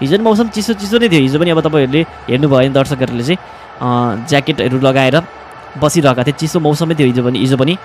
हिजो नि मौसम चिसो चिसो नै थियो। हिजो पनि अब तपाईँहरूले हेर्नुभयो भने दर्शकहरूले चाहिँ ज्याकेटहरू लगाएर बसिरहेका थिए। चिसो मौसमै थियो हिजो पनि।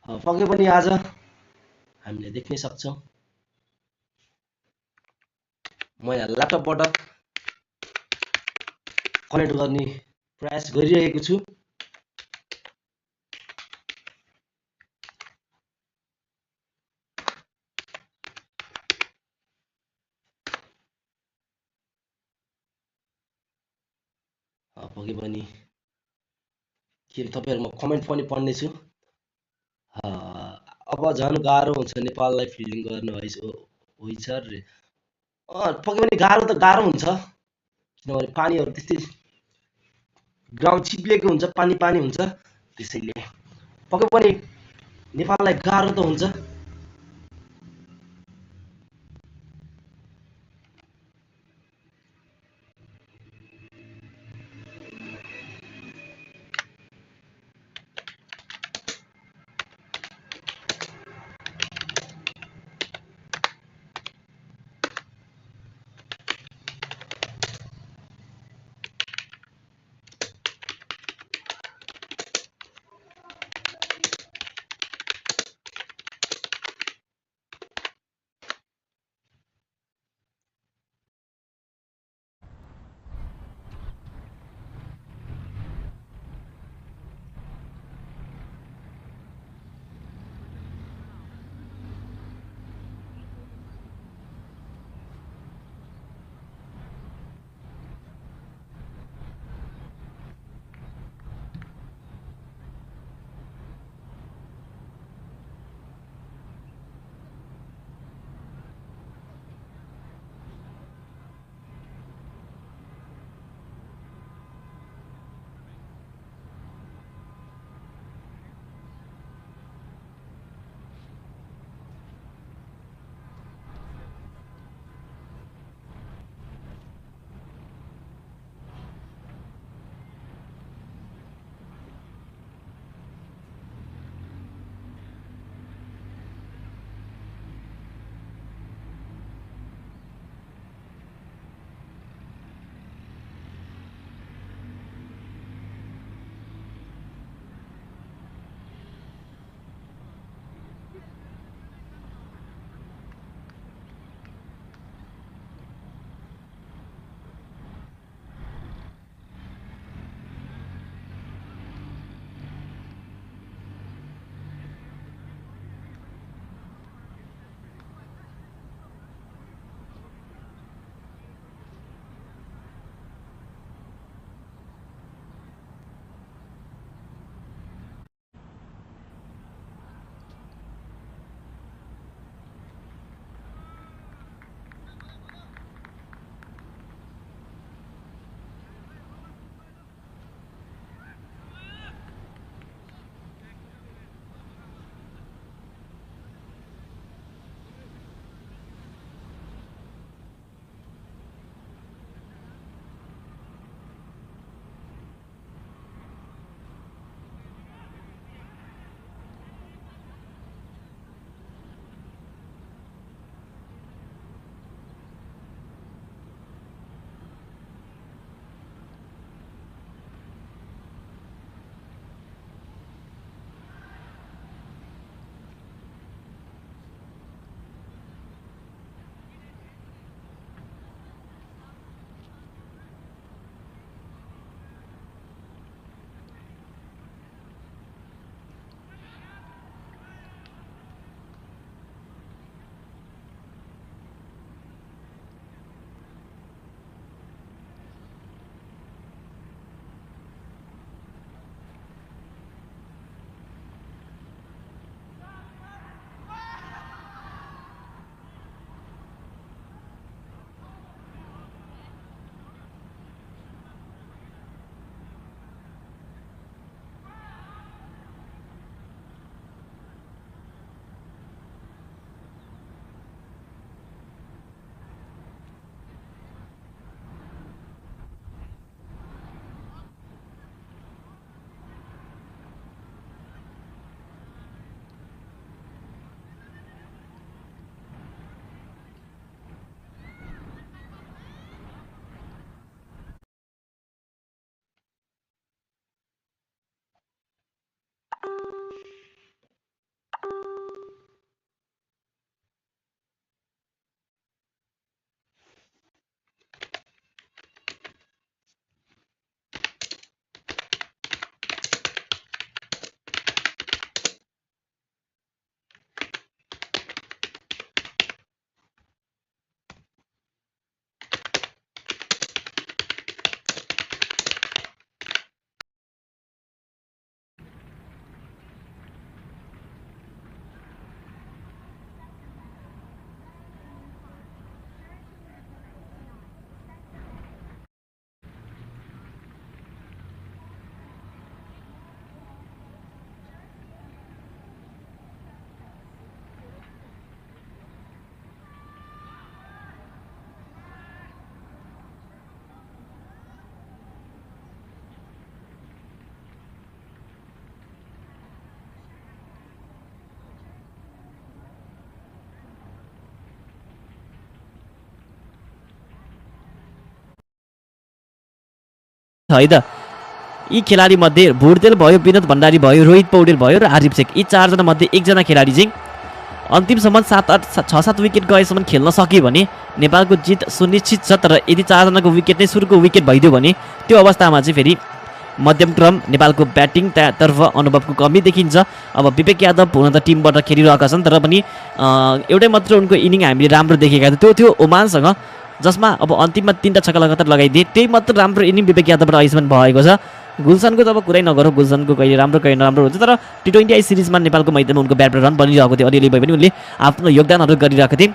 पक्कै पनि आज हामीले देख्न सक्छौँ। म यहाँ ल्यापटपबाट कनेक्ट गर्ने प्रयास गरिरहेको छु। पक्कै पनि के तपाईँहरुमा कमेन्ट पनि पढ्नेछु। अब झन् गाह्रो हुन्छ नेपाललाई फिल्डिङ गर्न होइन रे। पक्कै पनि गाह्रो त गाह्रो हुन्छ, किनभने पानीहरू त्यस्तै ग्राउन्ड चिप्लिएको हुन्छ, पानी पानी हुन्छ। त्यसैले पक्कै पनि नेपाललाई गाह्रो त हुन्छ। है त। यी खेलाडी मध्ये भुर्तेल भयो, विनोद भण्डारी भयो, रोहित पौडेल भयो र आरिफ शेख, यी 4 जना मध्ये एकजना खेलाडी चाहिँ अन्तिमसम्म 6-7 विकेट गएसम्म खेल्न सक्यो भने नेपालको जित सुनिश्चित छ। तर यदि 4 जनाको विकेट नै सुरुको विकेट भइदियो भने त्यो अवस्थामा चाहिँ फेरि मध्यमक्रम नेपालको ब्याटिङ तर्फ अनुभवको कमी देखिन्छ। अब विवेक यादव हुन त टिमबाट खेलिरहेका छन्, तर पनि एउटै मात्र उनको इनिङ हामीले राम्रो देखेका थियौँ। त्यो थियो ओमानसँग, जसमा अब अन्तिममा 3टा छक्का लगातार लगाइदिए। त्यही मात्र राम्रो इनिङ विवेक यादवबाट अहिलेसम्म भएको छ। गुलसनको त अब कुरै नगरौँ, गुलसनको कहिले राम्रो कहिले नराम्रो हुन्छ। तर T20I सिरिजमा नेपालको मैदानमा उनको ब्याटबाट रन बनिरहेको थियो, अलिअलि भए पनि उनले आफ्नो योगदानहरू गरिरहेका थिए।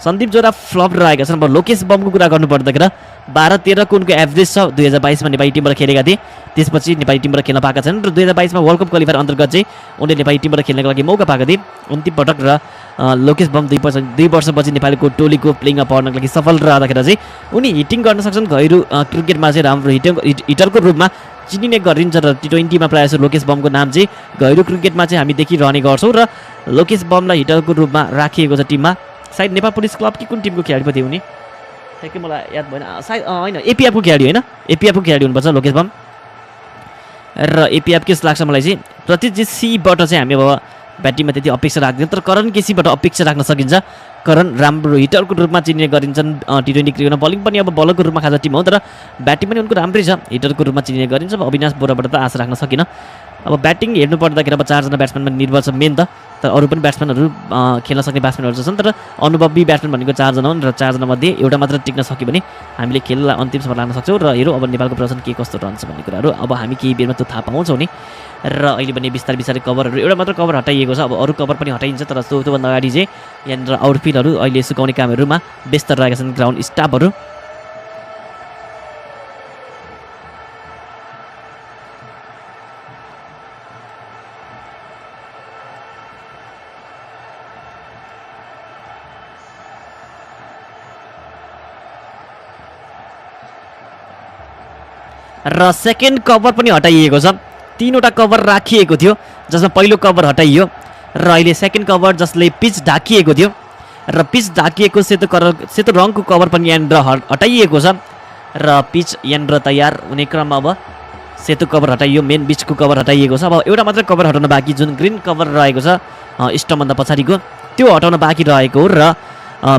सन्दीप जोरा फ्लप रहेका छन्। अब लोकेश बमको कुरा गर्नुपर्दाखेरि 12-13को उनको एभरेज छ। 2022मा नेपाली टिमबाट खेलेका थिए, त्यसपछि नेपाली टिमबाट खेल्न पाएका छन् र 2022मा वर्ल्ड कप क्वालिफायर अन्तर्गत चाहिँ उनले नेपाली टिमबाट खेल्नको लागि मौका पाएका थिए अन्तिम पटक। र लोकेश बम 2 वर्षपछि नेपालीको टोलीको प्लेइङमा पर्नको लागि सफल रहँदाखेरि चाहिँ उनी हिटिङ गर्न सक्छन्। घरेलु क्रिकेटमा चाहिँ राम्रो हिटरको रूपमा चिनिने गरिन्छ र T20मा प्रायः जस्तो लोकेश बमको नाम चाहिँ घरेलु क्रिकेटमा चाहिँ हामी देखिरहने गर्छौँ र लोकेश बमलाई हिटरको रूपमा राखिएको छ टिममा। सायद नेपाल पुलिस क्लब कि कुन टिमको खेलाडी पो थियो उनी, ठ्याक्कै मलाई याद भएन। सायद होइन, एपिएफको खेलाडी होइन, एपिएफको खेलाडी हुनुपर्छ लोकेश बम। र एपिएफ के लाग्छ मलाई चाहिँ प्रतीक सीबाट चाहिँ हामी अब ब्याटिङमा त्यति अपेक्षा राख्दैन, तर करण केसीबाट अपेक्षा राख्न सकिन्छ। करण राम्रो हिटरको रूपमा चिनिने गरिन्छन् T20 क्रिकेटमा। बलिङ पनि अब बलरको रूपमा खाजा टिम हो, तर ब्याटिङ पनि उनको राम्रै छ, हिटरको रूपमा चिनिने गरिन्छ। अब अविनाश बोराबाट त आशा राख्न सकिनँ। अब ब्याटिङ हेर्नु पर्दाखेरि अब 4 जना ब्याट्सम्यानमा निर्भर छ मेन त, तर अरू पनि ब्याट्सम्यानहरू खेल्न सक्ने ब्याट्सम्यानहरू छन्। तर अनुभवी ब्याट्सम्यान भनेको 4 जना हुन् र 4 जना मध्ये एउटा मात्र टिक्न सक्यो भने हामीले खेललाई अन्तिमसम्म लान सक्छौँ। र हेरौँ अब नेपालको प्रदर्शन के कस्तो रहन्छ भन्ने कुराहरू अब हामी केही बेरमा त्यो थाहा पाउँछौँ नि। र अहिले भने बिस्तारै कभरहरू, एउटा मात्र कभर हटाइएको छ, अब अरू कभर पनि हटाइन्छ। तर त्योभन्दा अगाडि चाहिँ यहाँनिर आउटफिल्डहरू अहिले सुकाउने कामहरूमा व्यस्त रहेका छन् ग्राउन्ड स्टाफहरू। र सेकेन्ड कभर पनि हटाइएको छ। 3वटा कभर राखिएको थियो, जसमा पहिलो कभर हटाइयो र अहिले सेकेन्ड कभर जसले पिच ढाकिएको थियो र पिच ढाकिएको सेतो रङको कभर पनि यहाँनिर हटाइएको छ र पिच यहाँनिर तयार हुने क्रममा अब सेतो कभर हटाइयो, मेन बिचको कभर हटाइएको छ। अब एउटा मात्र कभर हटाउन बाँकी, जुन ग्रिन कभर रहेको छ स्टम्पभन्दा पछाडिको, त्यो हटाउन बाँकी रहेको हो र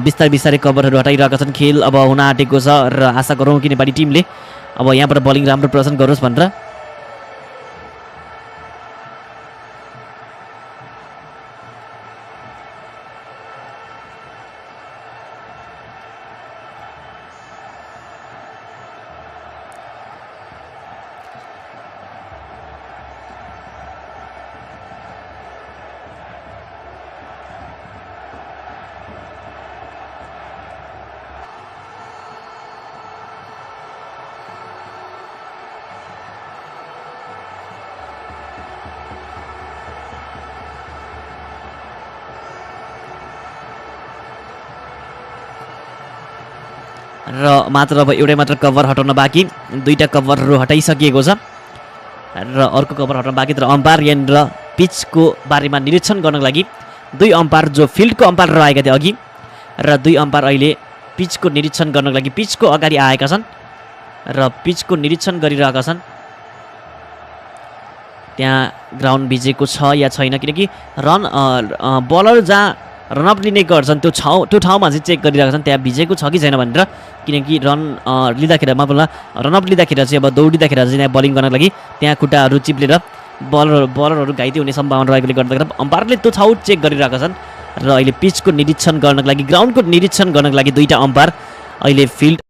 बिस्तारै कभरहरू हटाइरहेका छन्। खेल अब हुन आँटेको छ र आशा गरौँ कि नेपाली टिमले अब यहाँबाट बलिङ राम्रो प्रदर्शन गरोस् भनेर। र मात्र अब एउटै मात्र कभर हटाउन बाँकी, 2टा कभरहरू हटाइसकिएको छ र अर्को कभर हटाउन बाँकी। तर अम्पायर यहाँनिर पिचको बारेमा निरीक्षण गर्नको लागि 2 अम्पायर जो फिल्डको अम्पायर रहेका थिए अघि र 2 अम्पायर अहिले पिचको निरीक्षण गर्नको लागि पिचको अगाडि आएका छन् र पिचको निरीक्षण गरिरहेका छन्। त्यहाँ ग्राउन्ड भिजेको छ या छैन, किनकि बलर जहाँ रनअप लिने गर्छन् त्यो ठाउँमा चाहिँ चेक गरिरहेका छन् त्यहाँ भिजेको छ कि छैन भनेर। किनकि लिँदाखेरि रनअप लिँदाखेरि चाहिँ अब दौडिँदाखेरि चाहिँ त्यहाँ बलिङ गर्नको लागि त्यहाँ खुट्टाहरू चिप्लेर बलरहरू घाइते हुने सम्भावना रहेकोले गर्दाखेरि अम्पायरले त्यो ठाउँ चेक गरिरहेका छन् र अहिले पिचको निरीक्षण गर्नको लागि, ग्राउन्डको निरीक्षण गर्नको लागि 2टा अम्पायर अहिले फिल्ड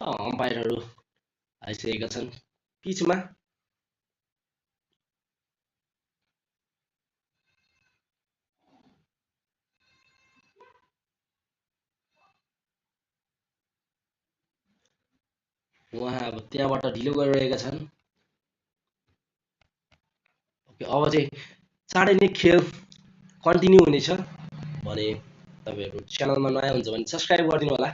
अम्पायरहरू आइसकेका छन् पिचमा। उहाँ अब त्यहाँबाट ढिलो गरिरहेका छन्। ओके, अब चाहिँ चाँडै नै खेल कन्टिन्यू हुनेछ भने तपाईँहरू च्यानलमा नयाँ हुन्छ भने सब्सक्राइब गरिदिनु होला।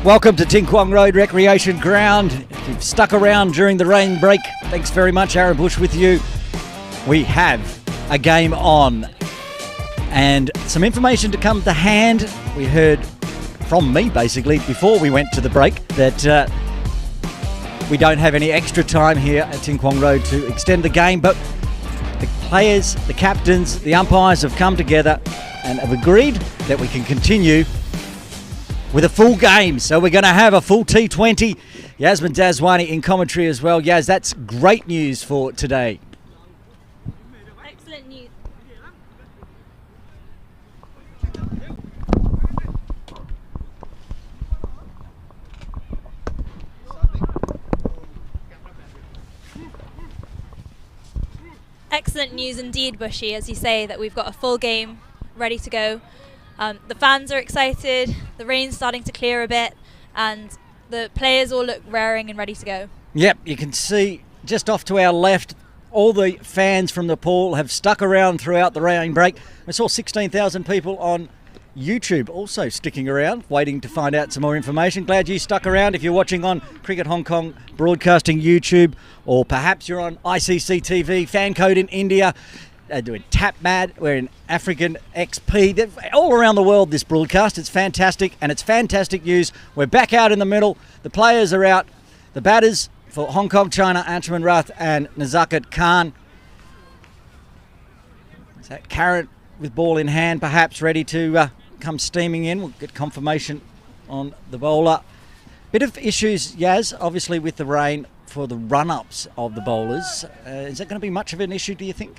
Welcome to Ting Kwong Road Recreation Ground. If you've stuck around during the rain break, thanks very much. Aaron Bush with you. We have a game on and some information to come to hand. We heard from me basically before we went to the break that we don't have any extra time here at Ting Kwong Road to extend the game, but the players, the captains, the umpires have come together and have agreed that we can continue with a full game. So we're going to have a full T20. Yasmin Dazwani in commentary as well. Yaz, that's great news for today. Excellent news. Excellent news indeed, Bushy, as you say, that we've got a full game ready to go. The fans are excited, the rain's starting to clear a bit, and the players all look raring and ready to go. Yep, you can see just off to our left, all the fans from Nepal have stuck around throughout the rain break. I saw 16,000 people on YouTube also sticking around, waiting to find out some more information. Glad you stuck around. If you're watching on Cricket Hong Kong Broadcasting YouTube, or perhaps you're on ICC TV, Fan Code in India, doing Tap Mad, we're in African XP. They're all around the world, this broadcast. It's fantastic, and it's fantastic news. We're back out in the middle. The players are out. The batters for Hong Kong, China, Anshuman Rath and Nazakat Khan. Is that Karen with ball in hand, perhaps ready to come steaming in? We'll get confirmation on the bowler. Bit of issues, Yaz, obviously with the rain for the run-ups of the bowlers. Is that going to be much of an issue, do you think?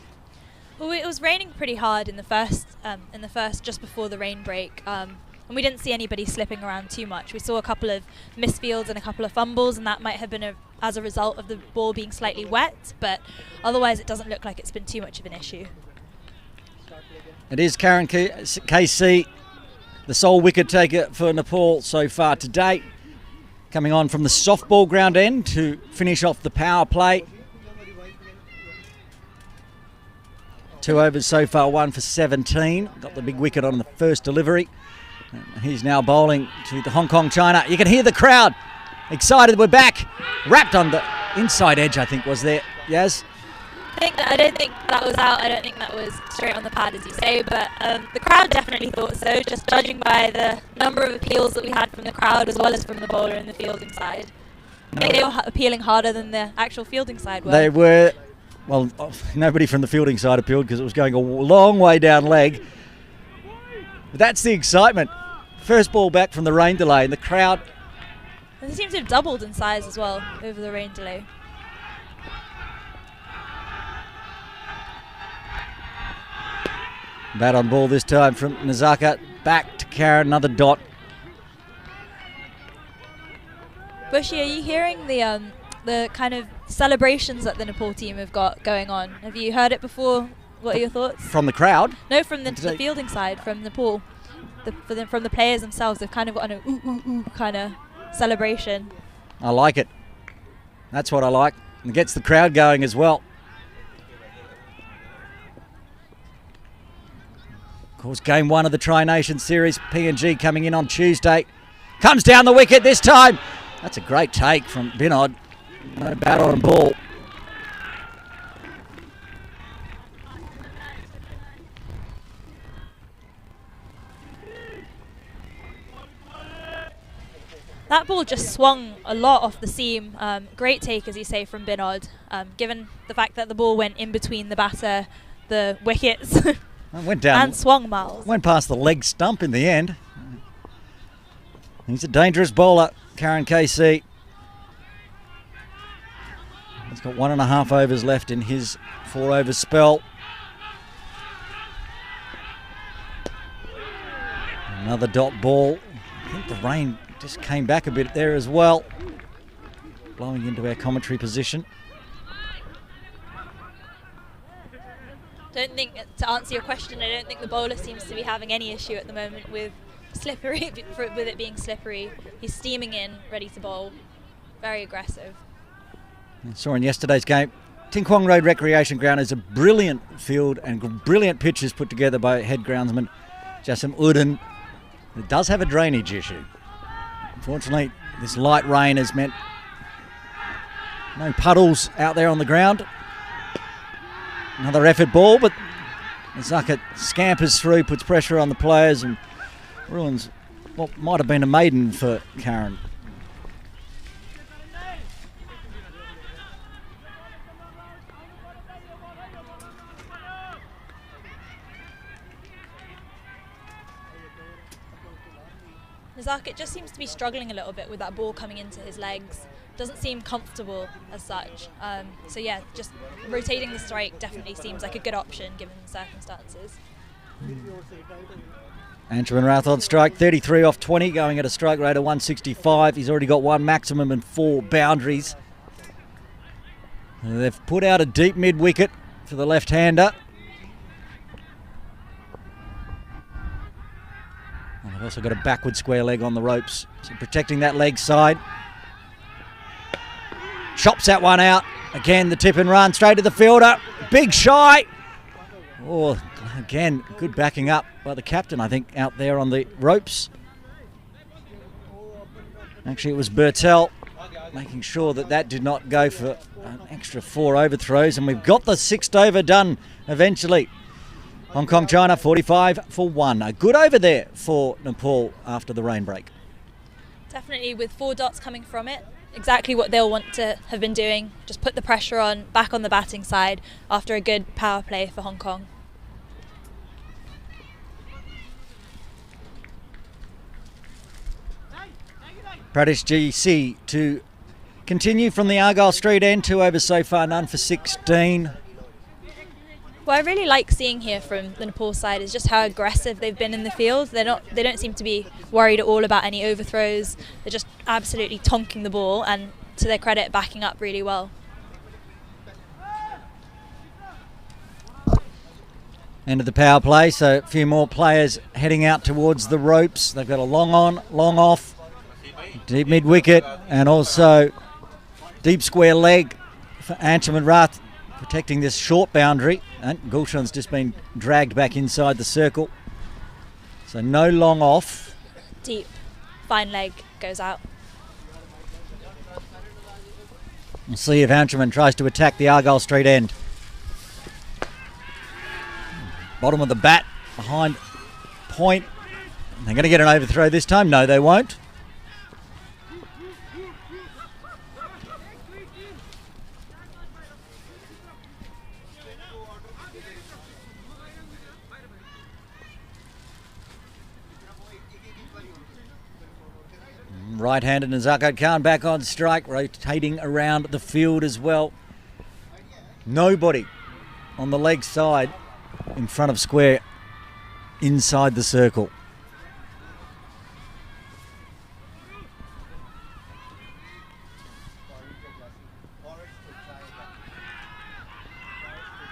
Well, it was raining pretty hard in the first, just before the rain break, and we didn't see anybody slipping around too much. We saw a couple of misfields and a couple of fumbles, and that might have been as a result of the ball being slightly wet, but otherwise it doesn't look like it's been too much of an issue. It is Karen KC, the sole wicket taker for Nepal so far today, coming on from the softball ground end to finish off the power play. 2 overs so far, 1 for 17. Got the big wicket on the first delivery. He's now bowling to the Hong Kong China. You can hear the crowd excited. We're back. Wrapped on the inside edge, I think, was there. Yes? I don't think that was out. I don't think that was straight on the pad, as you say, but the crowd definitely thought so, just judging by the number of appeals that we had from the crowd as well as from the bowler and the fielding side. I think they were appealing harder than the actual fielding side were. They were. Well, nobody from the fielding side appealed because it was going a long way down leg. But that's the excitement. First ball back from the rain delay, and the crowd... And they seem to have doubled in size as well over the rain delay. Bat on ball this time from Nazaka. Back to Karen, another dot. Bushy, are you hearing the kind of celebrations that the Nepal team have got going on? Have you heard it before? What are your thoughts? From the crowd? No, from the fielding side, from Nepal. From the players themselves, they've kind of got an ooh, ooh, ooh kind of celebration. I like it. That's what I like. And it gets the crowd going as well. Of course, game 1 of the Tri-Nation Series. PNG coming in on Tuesday. Comes down the wicket this time. That's a great take from Binod. No bat on ball. That ball just swung a lot off the seam. Great take, as you say, from Binod, given the fact that the ball went in between the batter, the wickets, went down and swung miles. Went past the leg stump in the end. He's a dangerous bowler, Karen KC. He's got 1.5 overs left in his 4-over spell. Another dot ball. I think the rain just came back a bit there as well, blowing into our commentary position. Don't think, to answer your question, I don't think the bowler seems to be having any issue at the moment with with it being slippery. He's steaming in, ready to bowl. Very aggressive. I saw in yesterday's game, Ting Kwong Road Recreation Ground is a brilliant field and brilliant pitches put together by head groundsman Jasim Uden. It does have a drainage issue. Fortunately, this light rain has meant no puddles out there on the ground. Another effort ball, but Zucker scampers through, puts pressure on the players and ruins what might have been a maiden for Karen. Nazarket just seems to be struggling a little bit with that ball coming into his legs. Doesn't seem comfortable as such. So yeah, just rotating the strike definitely seems like a good option given the circumstances. Anshuman Rath on strike, 33 off 20, going at a strike rate of 165. He's already got one maximum and 4 boundaries. They've put out a deep mid-wicket for the left-hander. And they've also got a backward square leg on the ropes, so protecting that leg side. Chops that one out. Again, the tip and run straight to the fielder. Big shy. Oh, again, good backing up by the captain, I think, out there on the ropes. Actually, it was Bertel making sure that that did not go for an extra 4 overthrows, and we've got the 6th over done eventually. Hong Kong, China, 45 for 1. A good over there for Nepal after the rain break. Definitely with 4 dots coming from it. Exactly what they'll want to have been doing. Just put the pressure on, back on the batting side after a good power play for Hong Kong. Pradesh GC to continue from the Argyle Street end. 2 overs so far, none for 16. What I really like seeing here from the Nepal side is just how aggressive they've been in the field. They don't seem to be worried at all about any overthrows. They're just absolutely tonking the ball and, to their credit, backing up really well. End of the power play, so a few more players heading out towards the ropes. They've got a long on, long off, deep mid-wicket, and also deep square leg for Anshuman Rath, protecting this short boundary. And Gulshan's just been dragged back inside the circle. So no long off. Deep, fine leg goes out. We'll see if Anshuman tries to attack the Argyle Street end. Bottom of the bat, behind point. They're going to get an overthrow this time. No, they won't. Right-handed Nazarket Khan back on strike, rotating around the field as well. Nobody on the leg side in front of square inside the circle.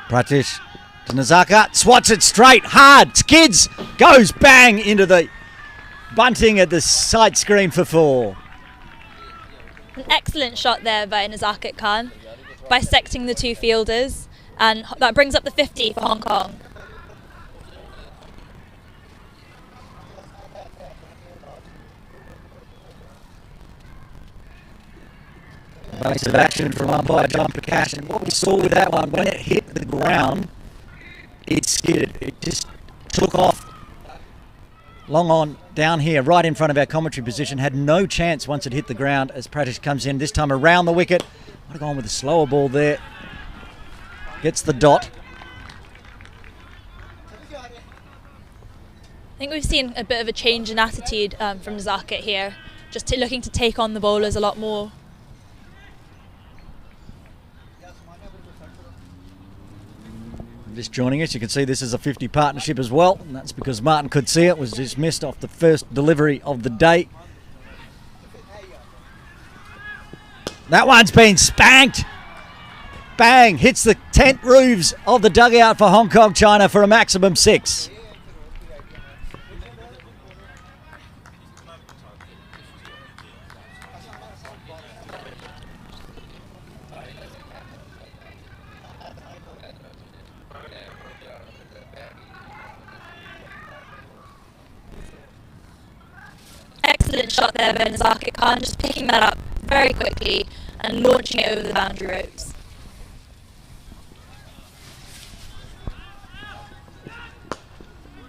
Pratish to Nazarket, swats it straight, hard, skids, goes bang into the bunting at the side screen for 4. An excellent shot there by Nazarket Khan, bisecting the 2 fielders, and that brings up the 50 for Hong Kong. Base of action from umpire John Prakash, and what we saw with that one, when it hit the ground, it skidded. It just took off. Long on down here, right in front of our commentary position, had no chance once it hit the ground as Pratish comes in, this time around the wicket. Might have gone with a slower ball there. Gets the dot. I think we've seen a bit of a change in attitude from Nazarket here, just looking to take on the bowlers a lot more. Just joining us, you can see this is a 50 partnership as well, and that's because Martin could see it, was dismissed off the first delivery of the day. That one's been spanked. Bang, hits the tent roofs of the dugout for Hong Kong, China for a maximum 6. excellent shot there by Nazaka Khan, just picking that up very quickly and launching it over the boundary ropes.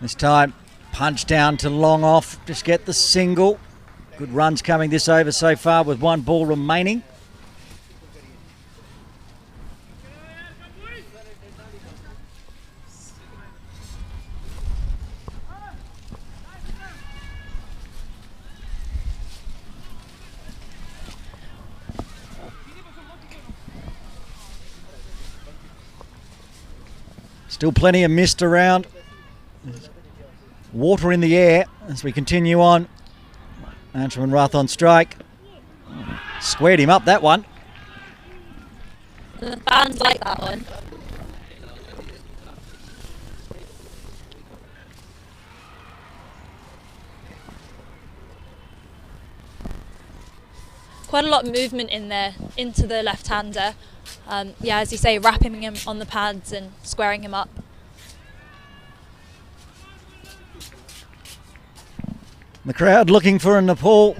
This time, punch down to long off, just get the single. Good runs coming this over so far with one ball remaining. Still plenty of mist around. Water in the air as we continue on. Anshelman Rath on strike. Squared him up, that one. The fans like that one. Quite a lot of movement in there into the left-hander. Yeah, as you say, wrapping him on the pads and squaring him up. The crowd looking for a Nepal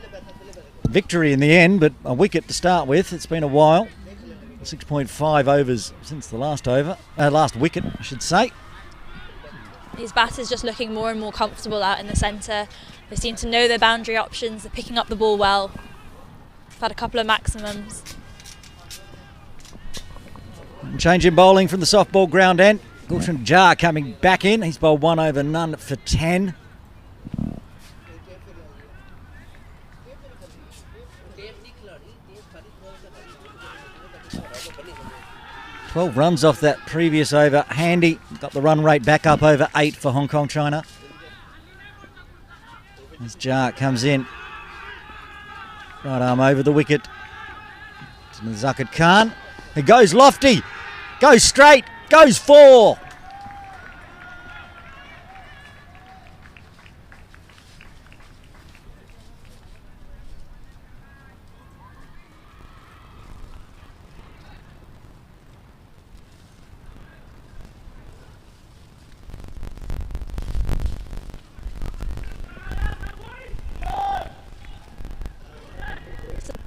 victory in the end, but a wicket to start with. It's been a while. 6.5 overs since the last wicket, I should say. These batters just looking more and more comfortable out in the centre. They seem to know their boundary options. They're picking up the ball well. We've had a couple of maximums. Change in bowling from the softball ground end. Gulshan Jar coming back in. He's bowled 1 over none for 10. Twelve runs off that previous over. Handy. Got the run rate back up over 8 for Hong Kong China. As Jar comes in. Right arm over the wicket. To Nazaka Khan. It goes lofty. Goes straight. Goes 4.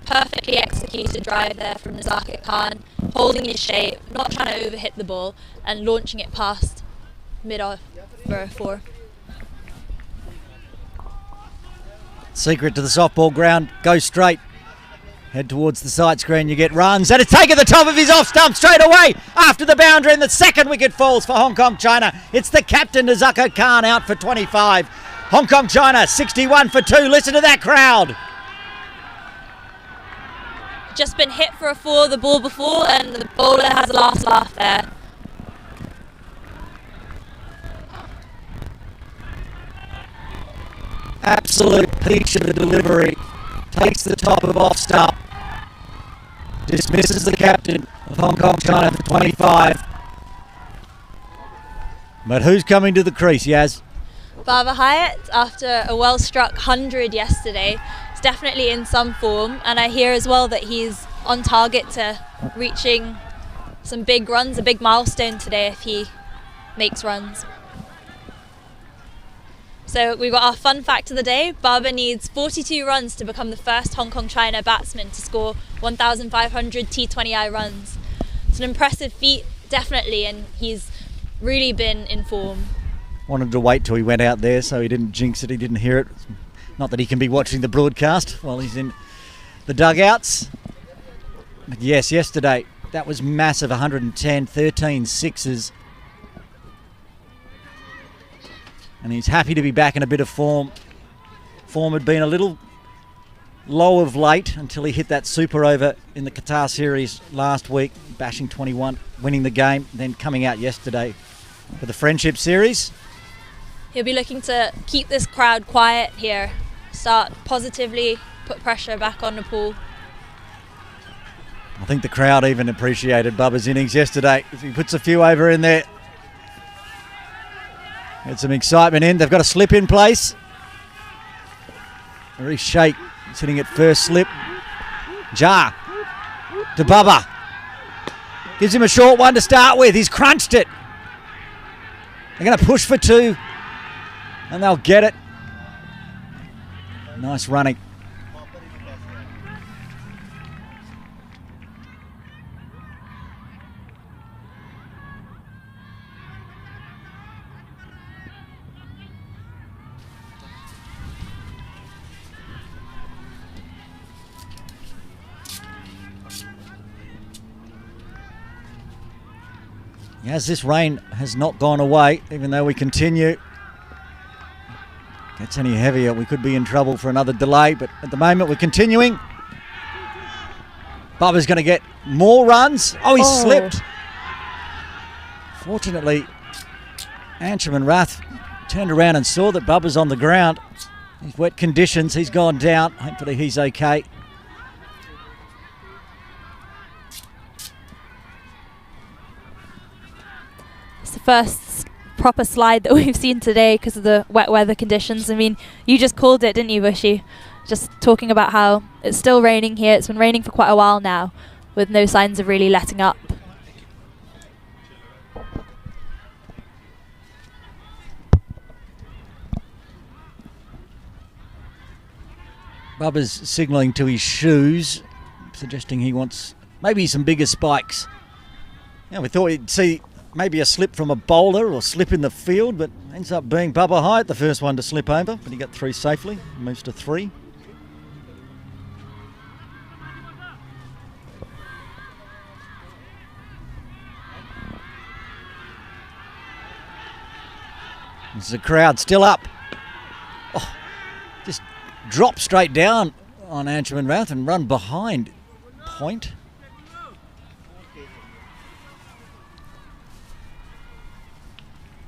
Perfectly executed drive there from Nazaka Khan, holding his shape, not trying to overhit the ball and launching it past mid-off for a 4. Secret to the softball ground, go straight. Head towards the side screen, you get runs, and it's taken the top of his off stump straight away after the boundary, and the second wicket falls for Hong Kong China. It's the captain, Nazaka Khan, out for 25. Hong Kong China, 61 for 2. Listen to that crowd. Just been hit for a 4 the ball before, and the bowler has a last laugh there. Absolute peach of a delivery. Takes the top of off stump. Dismisses the captain of Hong Kong China for 25. But who's coming to the crease, Yaz? Baba Hyatt, after a well-struck 100 yesterday, is definitely in some form, and I hear as well that he's on target to reaching some big runs, a big milestone today if he makes runs. So we've got our fun fact of the day. Baba needs 42 runs to become the first Hong Kong China batsman to score 1,500 T20I runs. It's an impressive feat, definitely, and he's really been in form. Wanted to wait till he went out there so he didn't jinx it, he didn't hear it. Not that he can be watching the broadcast while he's in the dugouts. But yes, yesterday, that was massive, 110, 13 sixes. And he's happy to be back in a bit of form. Form had been a little low of late until he hit that super over in the Qatar series last week, bashing 21, winning the game, then coming out yesterday for the Friendship Series. He'll be looking to keep this crowd quiet here, start positively, put pressure back on Nepal. I think the crowd even appreciated Bubba's innings yesterday. If he puts a few over in there, get some excitement in. They've got a slip in place. Very Sheikh sitting at first slip. Jar to Bubba. Gives him a short one to start with. He's crunched it. They're going to push for 2. And they'll get it. Nice running. As this rain has not gone away, even though we continue. Gets any heavier, we could be in trouble for another delay, but at the moment we're continuing. Bubba's going to get more runs. Oh, he slipped. Fortunately, Ancham Rath turned around and saw that Bubba's on the ground. These wet conditions, he's gone down. Hopefully he's okay. The first proper slide that we've seen today because of the wet weather conditions. I mean, you just called it, didn't you, Bushy? Just talking about how it's still raining here. It's been raining for quite a while now with no signs of really letting up. Bubba's signalling to his shoes, suggesting he wants maybe some bigger spikes. Yeah, we thought we'd see maybe a slip from a bowler or slip in the field, but ends up being Bubba Hyatt, the first one to slip over, but he got through safely, moves to 3. There's the crowd still up. Oh, just drop straight down on Ancham Rath and run behind point.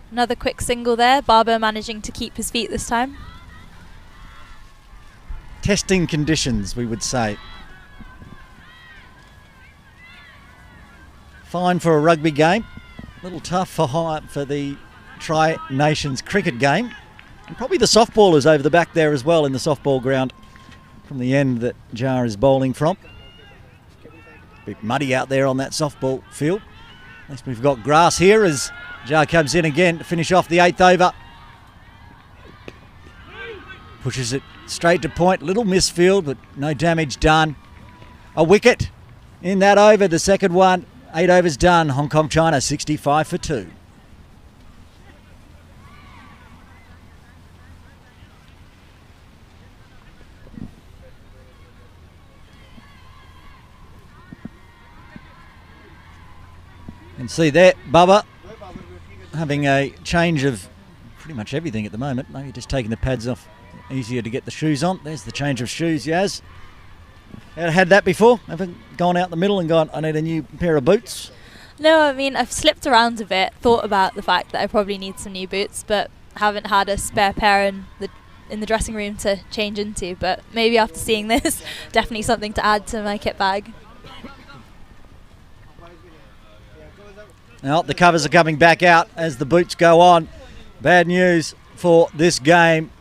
Another quick single there. Barber managing to keep his feet this time. Testing conditions, we would say. Fine for a rugby game. A little tough for the Tri-Nations cricket game. And probably the softballers over the back there as well in the softball ground from the end that Jar is bowling from. A bit muddy out there on that softball field. At least we've got grass here as Jar comes in again to finish off the 8th over. Pushes it straight to point. Little misfield, but no damage done. A wicket in that over, the second one. 8 overs done. Hong Kong, China, 65 for 2. And see there, Bubba having a change of pretty much everything at the moment. Maybe just taking the pads off, easier to get the shoes on. There's the change of shoes, Yaz. Ever had that before? Ever gone out the middle and gone, I need a new pair of boots? No, I mean, I've slipped around a bit, thought about the fact that I probably need some new boots, but haven't had a spare pair in the dressing room to change into. But maybe after seeing this, definitely something to add to my kit bag. Now the covers are coming back out as the boots go on. Bad news for this game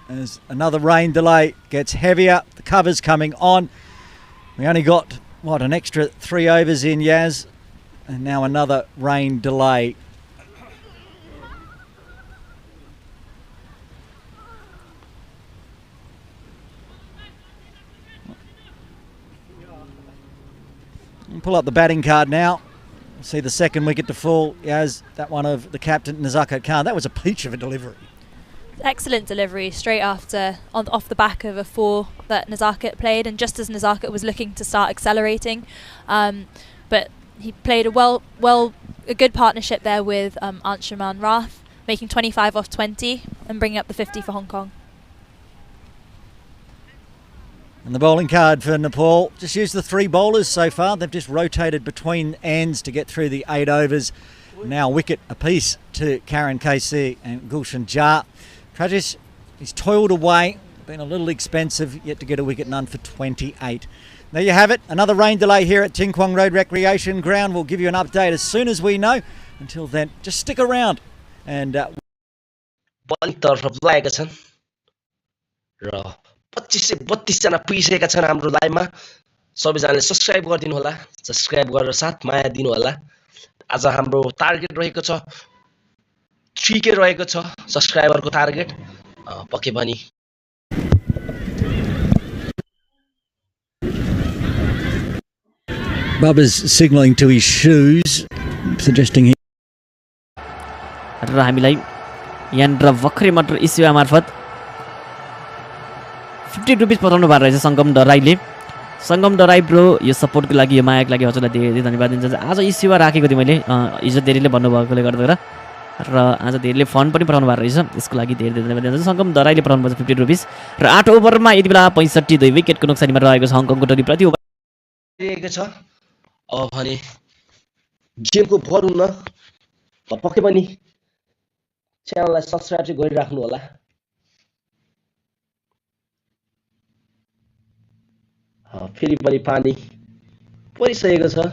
as another rain delay gets heavier. The covers coming on. We only got, an extra 3 overs in, Yaz. And now another rain delay. We'll pull up the batting card now. See the second wicket to fall as that one of the captain, Nazaka Khan. That was a peach of a delivery. Excellent delivery straight after, off the back of a 4 that Nazaka played, and just as Nazaka was looking to start accelerating. But he played a good partnership there with Anshuman Rath, making 25 off 20 and bringing up the 50 for Hong Kong. And the bowling card for Nepal, just used the 3 bowlers so far. They've just rotated between ends to get through the 8 overs. Now wicket apiece to Karen KC and Gulshan Jar. Prajesh, he's toiled away, been a little expensive, yet to get a wicket, none for 28. There you have it, another rain delay here at Ting Kwang Road Recreation Ground. We'll give you an update as soon as we know. Until then, just stick around. And लागेका छन् र 2532 जना पुगिसकेका छन् हाम्रो लाइभमा। सबैजनाले subscribe गरिदिनु होला, subscribe गरेर साथ माया दिनु होला। आज हाम्रो टार्गेट रहेको छ 3K रहेको छ सब्स्क्राइबरको टार्गेट, पक्कै पनि Bubba's signalling to his shoes, suggesting he. र हामीलाई यहाँनिर भर्खरै मात्र इस्युआ मार्फत 50 रुपिस पठाउनु भएको रहेछ सङ्गम डराईले। सङ्गम डराई ब्रो यो सपोर्टको लागि यो मायाको लागि हजुरलाई धेरै धेरै धन्यवाद दिन्छ। आज इस्युआ राखेको थिएँ मैले, हिजो धेरैले भन्नुभएकोले गर्दा र आज धेरैले फन्ड पनि पठाउनु भएको रहेछ, यसको लागि धेरै धेरै धन्यवाद दिन्छ। सङ्गम डराईले पठाउनु पर्छ 50 रुपिस। र 8 ओभरमा यति बेला 65 2 विकेटको नोक्सानीमा रहेको छ हङकङको टोली प्रति ओभर छ। अब भने गेमको भर हुन पक्कै पनि च्यानललाई सब्सक्राइब चाहिँ गरिराख्नु होला। फेरि पनि पानी परिसकेको छ।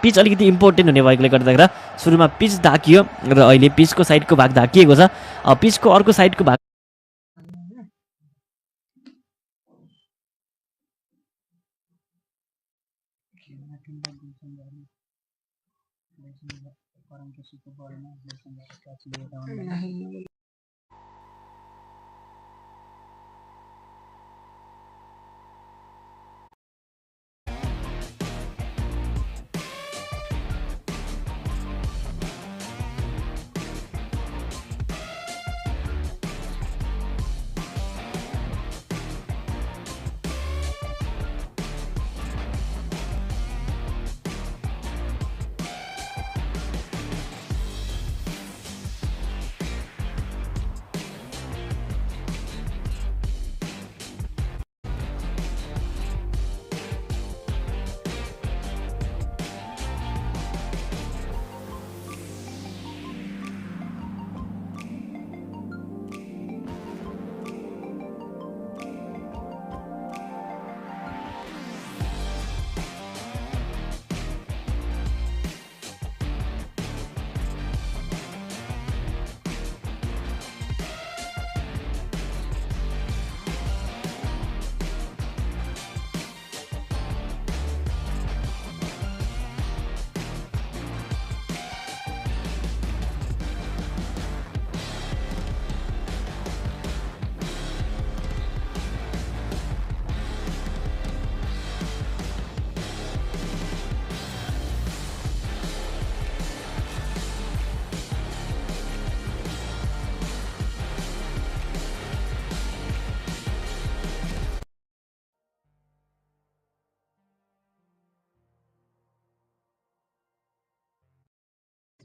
पिच अलिकति इम्पोर्टेन्ट हुने भएकोले गर्दाखेरि सुरुमा पिच ढाकियो र अहिले पिचको साइडको भाग ढाकिएको छ। पिचको अर्को साइडको भाग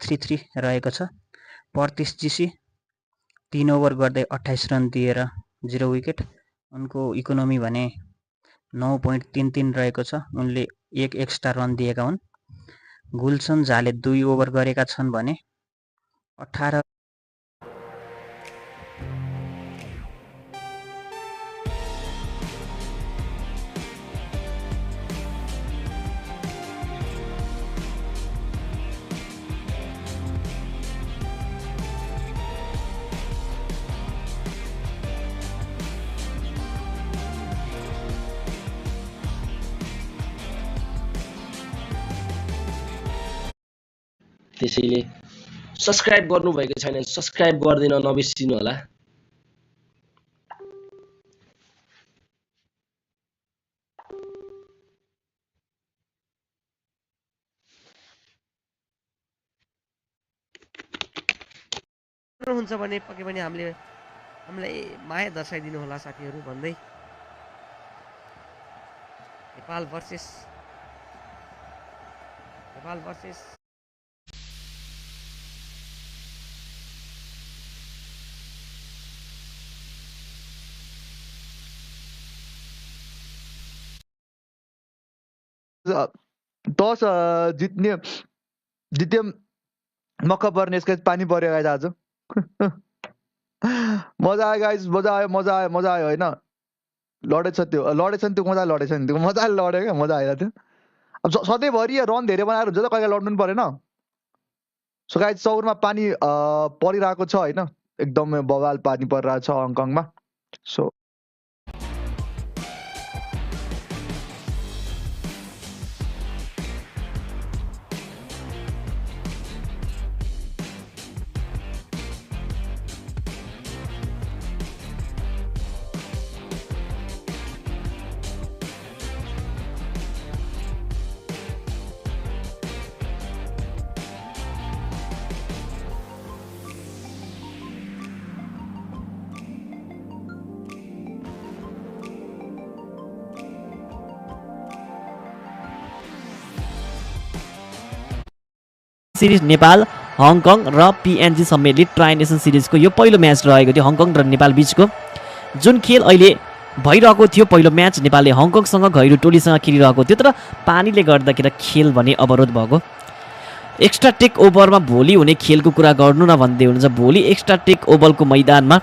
थ्री रहेको छ। परतिस जीसी 3 ओभर गर्दै 28 रन दिएर 0 विकेट। उनको इकोनोमी भने 9.33 रहेको छ। उनले 1 एक्स्ट्रा रन दिएका हुन्। गुलसन झाले 2 ओभर गरेका छन् भने 18 त्यसैले सब्स्क्राइब गर्नुभएको छैन सब्स्क्राइब गरिदिन नबिर्सिनु होला। हुन्छ भने पक्कै पनि हामीलाई माया दर्शाइदिनु होला साथीहरू भन्दै नेपाल भर्सेस टस जित्यो मक्का पर्ने यसका पानी पर्यो गाइज आज मजा आयो गाइज मजा आयो होइन लडेछ त्यो मजा लडेछ नि त्यो मजाले लड्यो क्या मजा आयो त्यो अब सधैँभरि रन धेरै बनाएर हुन्छ त कहिले लड्नु पनि परेन सो गाइज चौरमा पानी परिरहेको छ होइन एकदमै बवाल पानी परिरहेको छ हङकङमा सो सिरिज नेपाल हङकङ र पिएनजी सम्मेलित ट्राई नेसन सिरिजको यो पहिलो म्याच रहेको थियो हङकङ र नेपाल बिचको जुन खेल अहिले भइरहेको थियो पहिलो म्याच नेपालले हङकङसँग घैरो टोलीसँग खेलिरहेको थियो तर पानीले गर्दाखेरि खेल भने अवरोध भएको एक्स्ट्रा टेक ओभरमा भोलि हुने खेलको कुरा गर्नु न भन्दै हुनुहुन्छ भोलि एक्स्ट्रा टेक ओभरको मैदानमा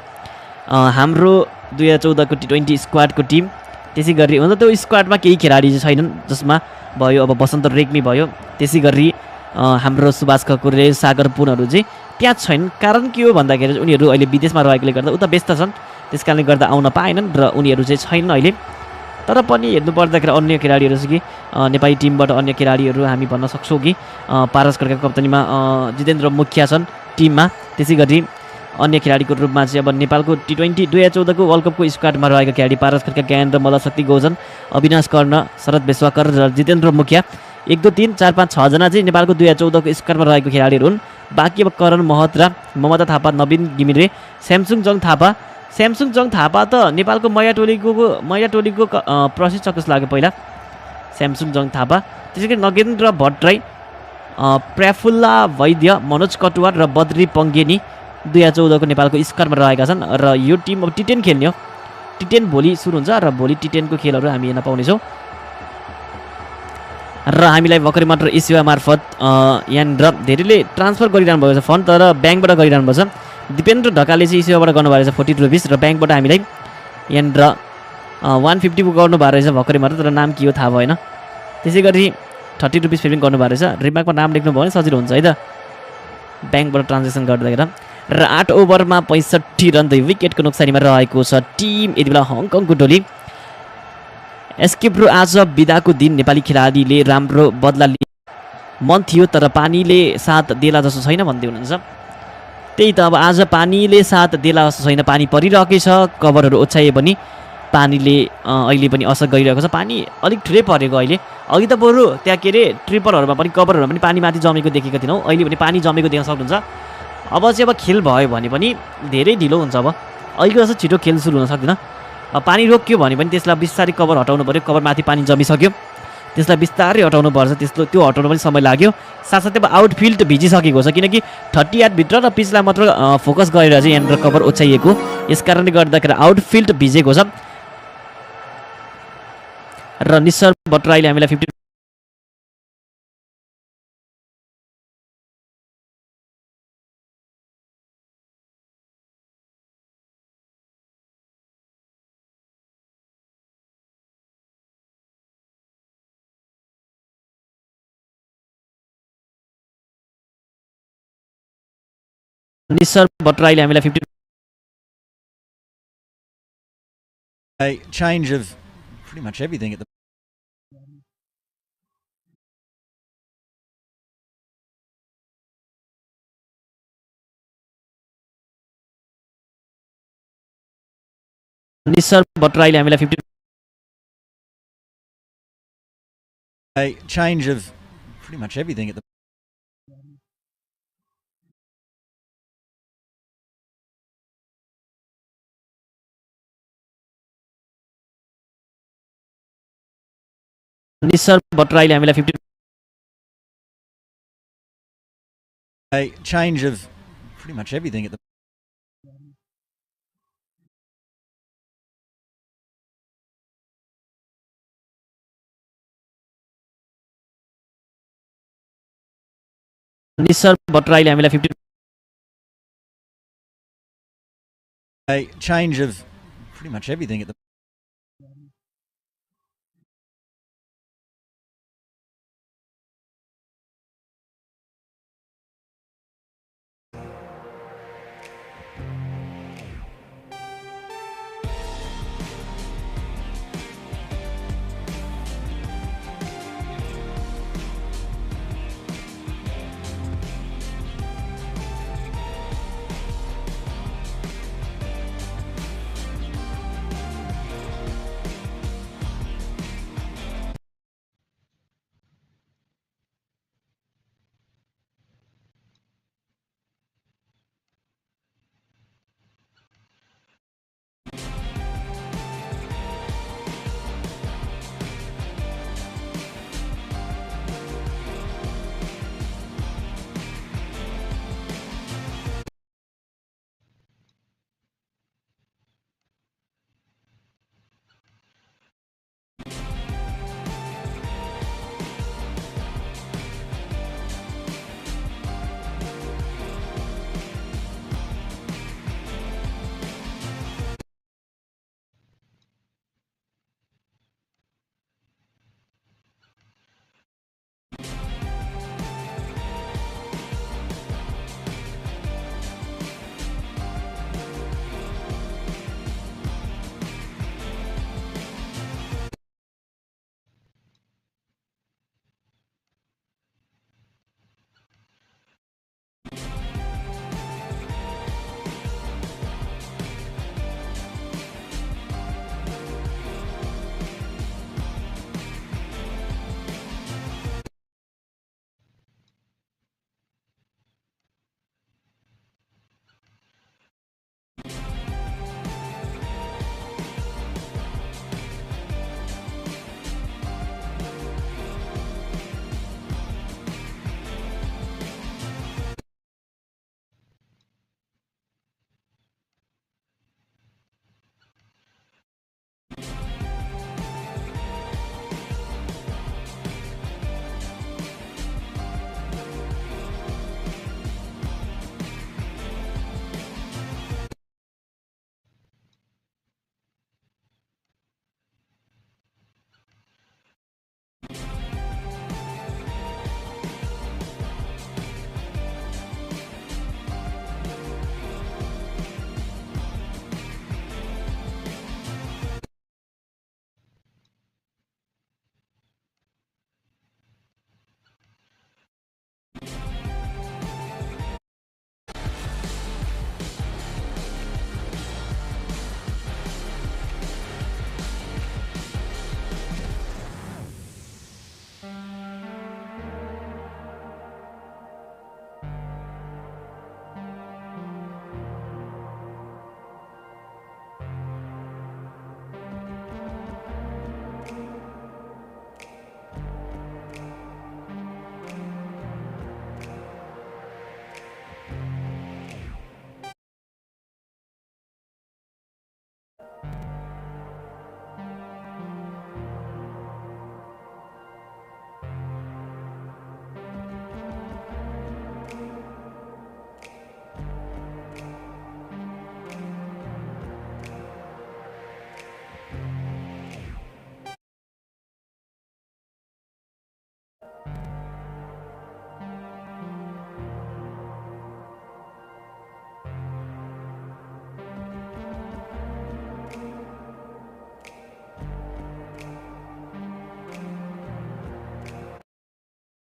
हाम्रो 2014को T20 स्क्वाडको टिम त्यसै गरी हुन्छ त्यो स्क्वाडमा केही खेलाडी छैनन् जसमा भयो अब बसन्त रेग्मी भयो त्यसै गरी हाम्रो सुभाष खकुरे सागर पुनहरू चाहिँ त्यहाँ छैनन् कारण के हो भन्दाखेरि उनीहरू अहिले विदेशमा रहेकोले गर्दा उता व्यस्त छन् त्यस कारणले गर्दा आउन पाएनन् र उनीहरू चाहिँ छैनन् अहिले तर पनि हेर्नु पर्दाखेरि अन्य खेलाडीहरू चाहिँ कि नेपाली टिमबाट अन्य खेलाडीहरू हामी भन्न सक्छौँ कि पारस खड्काको कप्तानीमा जितेन्द्र मुखिया छन् टिममा त्यसै गरी अन्य खेलाडीको रूपमा चाहिँ अब नेपालको T20 2014को वर्ल्ड कपको स्क्वाडमा रहेका खेलाडी पारस खड्का ज्ञानेन्द्र मल्लशक्ति गौजन अविनाश कर्ण शरद बेस्वाकर र जितेन्द्र मुखिया 1 2 3 4 5 6 जना चाहिँ नेपालको 2014को स्क्वाडमा रहेको खेलाडीहरू हुन् बाँकी अब करण महत्रा ममता थापा नवीन घिमिरे स्यामसुङ जङ थापा त नेपालको मैया टोलीको प्रशिक्षक जस्तो लाग्यो पहिला स्यामसुङ जङ थापा त्यसै गरी नगेन्द्र भट्टराई प्रफुल्ला वैद्य मनोज कटुवार र बद्री पङ्गेनी 2014को नेपालको स्क्वाडमा रहेका छन् र यो टिम अब T10 खेल्ने हो T10 भोलि सुरु हुन्छ र भोलि T10 को खेलहरू हामी हेर्न पाउनेछौँ र हामीलाई भर्खरै मात्र एसिया मार्फत यहाँनिर धेरैले ट्रान्सफर गरिरहनु भएको छ फन्ड तर ब्याङ्कबाट गरिरहनु भएको छ दिपेन्द्र ढकालले चाहिँ एसियाबाट गर्नुभएको रहेछ 40 रुपिस र ब्याङ्कबाट हामीलाई यहाँनिर 150 को गर्नुभएको रहेछ भर्खरै मात्र तर नाम के हो थाहा भएन त्यसै गरी 30 रुपिस फेरि गर्नुभएको रहेछ रिमार्कमा नाम लेख्नु भयो भने सजिलो हुन्छ है त ब्याङ्कबाट ट्रान्जेक्सन गर्दाखेरि र 8 ओभरमा 65 रन 2 विकेटको नोक्सानीमा रहेको छ टिम यति बेला हङकङको टोली एस्केप ब्रो आज बिदाको दिन नेपाली खेलाडीले राम्रो बदला लिए मन थियो तर पानीले साथ देला जस्तो छैन भन्दै हुनुहुन्छ त्यही त अब आज पानीले साथ देला जस्तो छैन पानी परिरहेकै छ कभरहरू ओछ्याए पनि पानीले अहिले पनि असर गरिरहेको छ पानी अलिक ठुलै परेको अहिले अघि त बरु त्यहाँ के अरे ट्रिपलहरूमा पनि कभरहरूमा पनि पानी माथि जमेको देखेको थिएनौँ अहिले पनि पानी जमेको देख्न सक्नुहुन्छ अब चाहिँ अब खेल भयो भने पनि धेरै ढिलो हुन्छ अब अहिलेको जस्तो छिटो खेल सुरु हुन सक्दैन पानी रोक्यो भने पनि त्यसलाई बिस्तारै कभर हटाउनु पऱ्यो कभरमाथि पानी जमिसक्यो त्यसलाई बिस्तारै हटाउनु पर्छ त्यो हटाउनु पनि समय लाग्यो साथसाथै अब आउटफिल्ड भिजिसकेको छ किनकि 38 भित्र र पिचलाई मात्र फोकस गरेर चाहिँ यहाँनिर कभर ओछ्याइएको यस कारणले गर्दाखेरि आउटफिल्ड भिजेको छ र निश्चर भट्टराईले हामीलाई 50 निश्चर भट्टराईले हामीलाई 50 A change of pretty much everything at the निश्चर भट्टराईले हामीलाई 50 A change of pretty much everything at the निसर भट्टराईले हामीलाई 50 A change of pretty much everything at the निसर भट्टराईले हामीलाई 50 A change of pretty much everything at the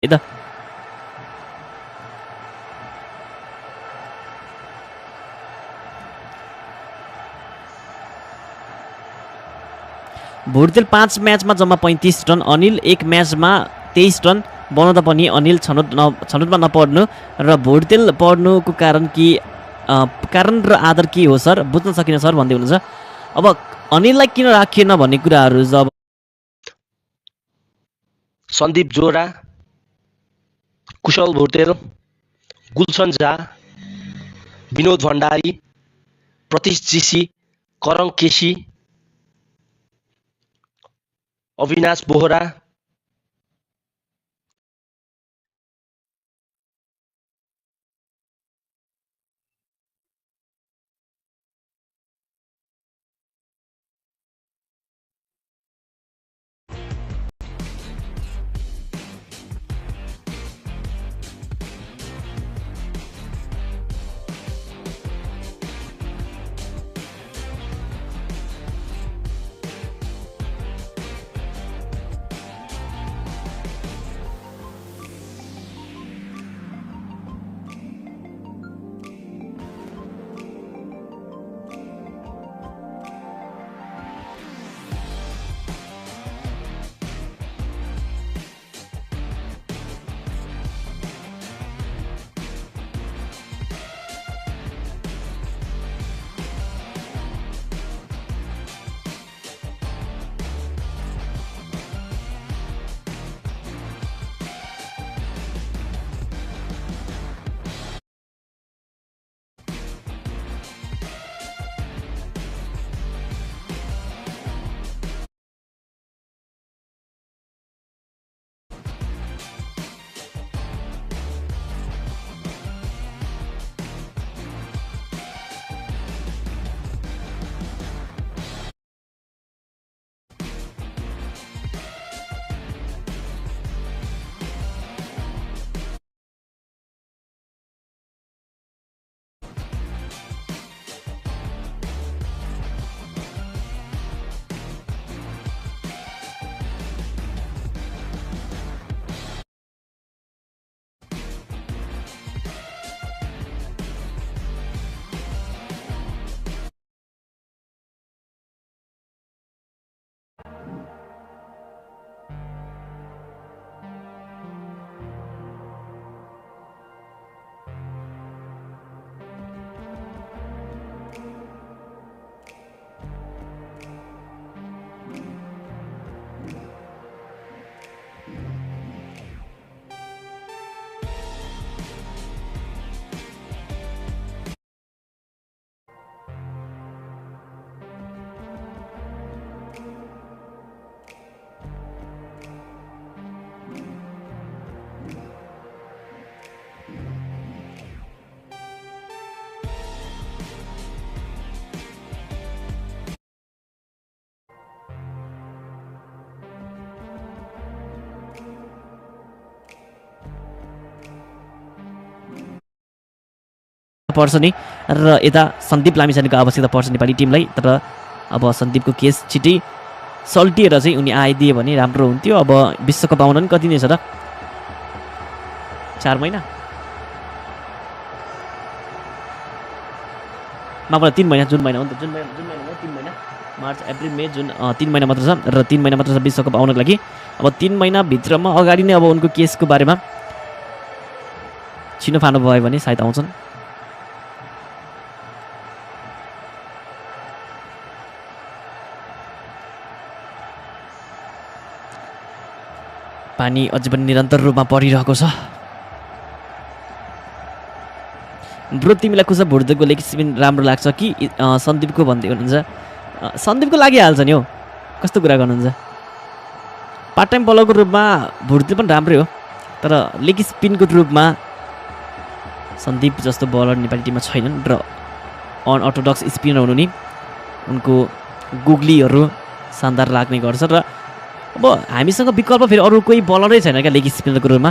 यता भुर्तेल 5 म्याचमा जम्मा 35 run, Anil 1 म्याचमा 23 run बनाउँदा पनि अनिल छनौटमा नपर्नु र भुर्तेल पर्नुको कारण र आधार के हो सर, बुझ्न सकिन सर भन्दै हुनुहुन्छ। अब अनिललाई किन राखिएन भन्ने कुराहरू जब सन्दीप जोरा, कुशल भुटेल, गुलसन झा, विनोद भण्डारी, प्रतीश जीसी, करङ केसी, अविनाश बोहरा, पर्छ नि र यता सन्दीप लामिछानेको आवश्यकता पर्छ नेपाली टिमलाई। तर अब सन्दीपको केस छिटै सल्टिएर चाहिँ उनी आइदिए भने राम्रो हुन्थ्यो। अब विश्वकप आउन नि कति नै छ र 4 महिना मात्र 3 महिना जुन महिना हो नि त जुन महिना हो 3 महिना मार्च अप्रिल मे जुन 3 महिना मात्र छ र 3 महिना मात्र छ विश्वकप आउनको लागि। अब 3 महिनाभित्रमा अगाडि नै अब उनको केसको बारेमा छिनोफानो भयो भने सायद आउँछन्। पानी अझै पनि निरन्तर रूपमा परिरहेको छ। ब्रो तिमीलाई कुसा भुर्देको लेग स्पिन राम्रो लाग्छ कि सन्दीपको भन्दै हुनुहुन्छ? सन्दीपको लागिहाल्छ नि हौ, कस्तो कुरा गर्नुहुन्छ। पार्ट टाइम बलरको रूपमा भुर्दे पनि राम्रै हो, तर लेग स्पिनको रूपमा सन्दीप जस्तो बलर नेपाली टिममा छैनन् र अनअर्थोडक्स स्पिनर हुनु नि उनको गुग्लीहरू शानदार लाग्ने गर्छ। र अब हामीसँग विकल्प फेरि अरू कोही बलरै छैन क्या लेग स्पिनरको रूपमा।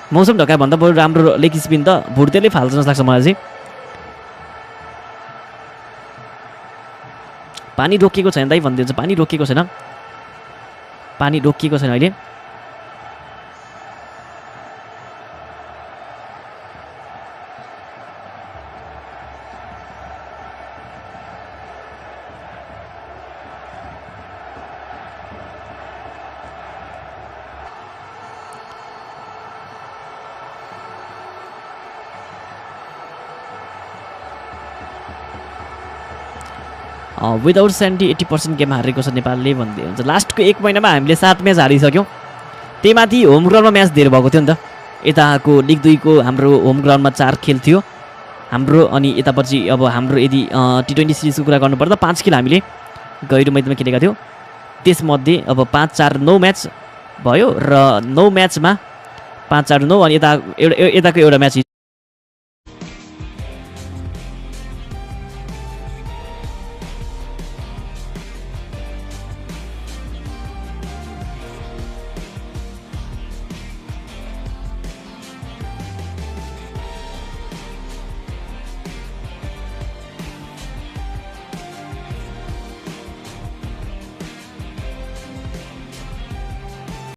मौसम ढकाइ भन्दा बरु राम्रो लेग स्पिन त भुर्देले फाल्छ जस्तो लाग्छ मलाई चाहिँ। पानी रोकिएको छैन दाइ भनिदिन्छ, पानी रोकिएको छैन, पानी रोकिएको छैन अहिले। विदाउट सेन्टी 80% गेम हारेको छ नेपालले भन्दै हुन्छ। लास्टको 1 महिनामा हामीले 7 म्याच हारिसक्यौँ त्यही माथि होम ग्राउन्डमा म्याच धेरै भएको थियो नि त। यताको लिग 2 को हाम्रो होम ग्राउन्डमा 4 खेल थियो हाम्रो, अनि यतापछि अब हाम्रो यदि T20 सिरिजको कुरा गर्नुपर्दा 5 खेल हामीले गैरो मैदानमा खेलेका थियौँ। त्यसमध्ये अब 5-4-9 म्याच भयो र 9 म्याचमा 5-4-9 अनि यताको एउटा म्याच